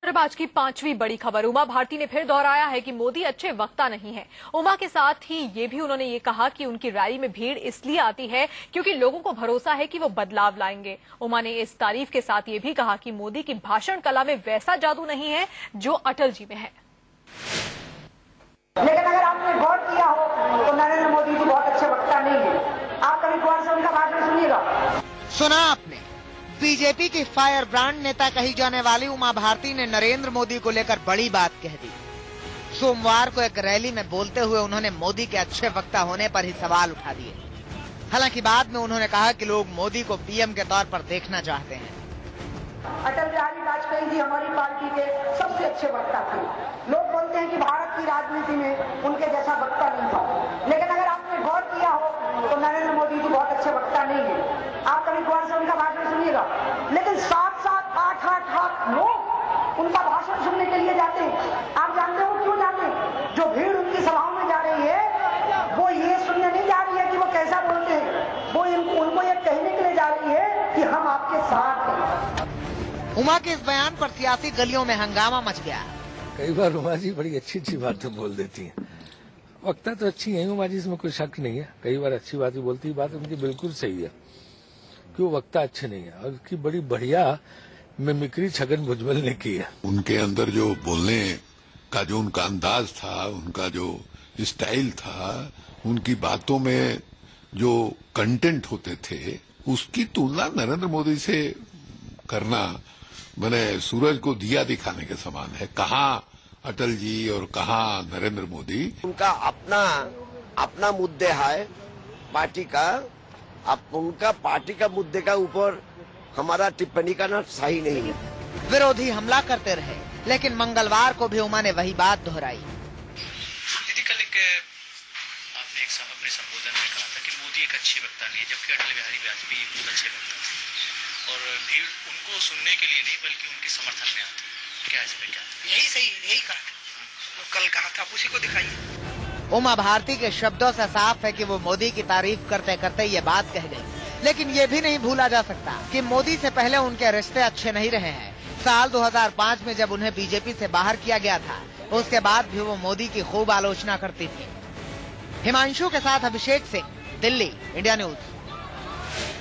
अब आज की 5वीं बड़ी खबर। उमा भारती ने फिर दोहराया है कि मोदी अच्छे वक्ता नहीं है। उमा के साथ ही ये भी उन्होंने ये कहा कि उनकी रैली में भीड़ इसलिए आती है क्योंकि लोगों को भरोसा है कि वो बदलाव लाएंगे। उमा ने इस तारीफ के साथ ये भी कहा कि मोदी की भाषण कला में वैसा जादू नहीं है जो अटल जी में है। लेकिन अगर आपने गौर किया हो तो नरेंद्र मोदी जी बहुत अच्छे वक्ता नहीं है। आप कभी गौर से उनका भाषण सुनिएगा। सुना आपने, बीजेपी की फायर ब्रांड नेता कही जाने वाली उमा भारती ने नरेंद्र मोदी को लेकर बड़ी बात कह दी। सोमवार को एक रैली में बोलते हुए उन्होंने मोदी के अच्छे वक्ता होने पर ही सवाल उठा दिए। हालांकि बाद में उन्होंने कहा कि लोग मोदी को पीएम के तौर पर देखना चाहते हैं। अटल बिहारी वाजपेयी जी हमारी पार्टी के सबसे अच्छे वक्ता थे। लोग बोलते हैं कि भारत की राजनीति में उनके जैसा वक्ता नहीं था। लेकिन अगर आपने गौर किया हो तो नरेंद्र मोदी जी बहुत अच्छे वक्ता नहीं है। आप कभी गौर से उनका भाषण सुनिएगा। लेकिन 7-7, 8-8 लोग उनका भाषण सुनने के लिए जाते हैं। आप जानते हो क्यों जाते हैं? जो भीड़ उनकी सभाओं में जा रही है वो ये सुनने नहीं जा रही है कि वो कैसा बोलते हैं, वो उनको ये कहने के लिए जा रही है कि हम आपके साथ हैं। उमा के इस बयान पर सियासी गलियों में हंगामा मच गया। कई बार उमा जी बड़ी अच्छी बातें बोल देती हैं। वक्ता तो अच्छी है उमा जी, इसमें कोई शक नहीं है। कई बार अच्छी बातें बोलती है, बात उनकी बिल्कुल सही है कि वो वक्ता अच्छे नहीं है। और उसकी बड़ी बढ़िया मिमिक्री छगन भुजबल ने की है। उनके अंदर जो बोलने का जो उनका अंदाज था, उनका जो स्टाइल था, उनकी बातों में जो कंटेंट होते थे, उसकी तुलना नरेंद्र मोदी से करना मैंने सूरज को दिया दिखाने के समान है। कहाँ अटल जी और कहाँ नरेंद्र मोदी। उनका अपना मुद्दे है पार्टी का। अब उनका पार्टी का मुद्दे का ऊपर हमारा टिप्पणी करना सही नहीं है। विरोधी हमला करते रहे, लेकिन मंगलवार को भी उमा ने वही बात दोहराई। दीदी, कल आपने अपने संबोधन में कहा था कि मोदी एक अच्छे वक्ता नहीं है, जबकि अटल बिहारी वाजपेयी बहुत अच्छे वक्ता थे और भीड़ उनको सुनने के लिए नहीं बल्कि उनके समर्थन में आती है। क्या इस पे क्या? यही सही, यही कहा वो कल कहा था, उसी को दिखाइए। उमा भारती के शब्दों से साफ है कि वो मोदी की तारीफ करते करते ये बात कह गई। लेकिन ये भी नहीं भूला जा सकता कि मोदी से पहले उनके रिश्ते अच्छे नहीं रहे हैं। साल 2005 में जब उन्हें बीजेपी से बाहर किया गया था, उसके बाद भी वो मोदी की खूब आलोचना करती थी। हिमांशु के साथ अभिषेक सिंह, दिल्ली, इंडिया न्यूज।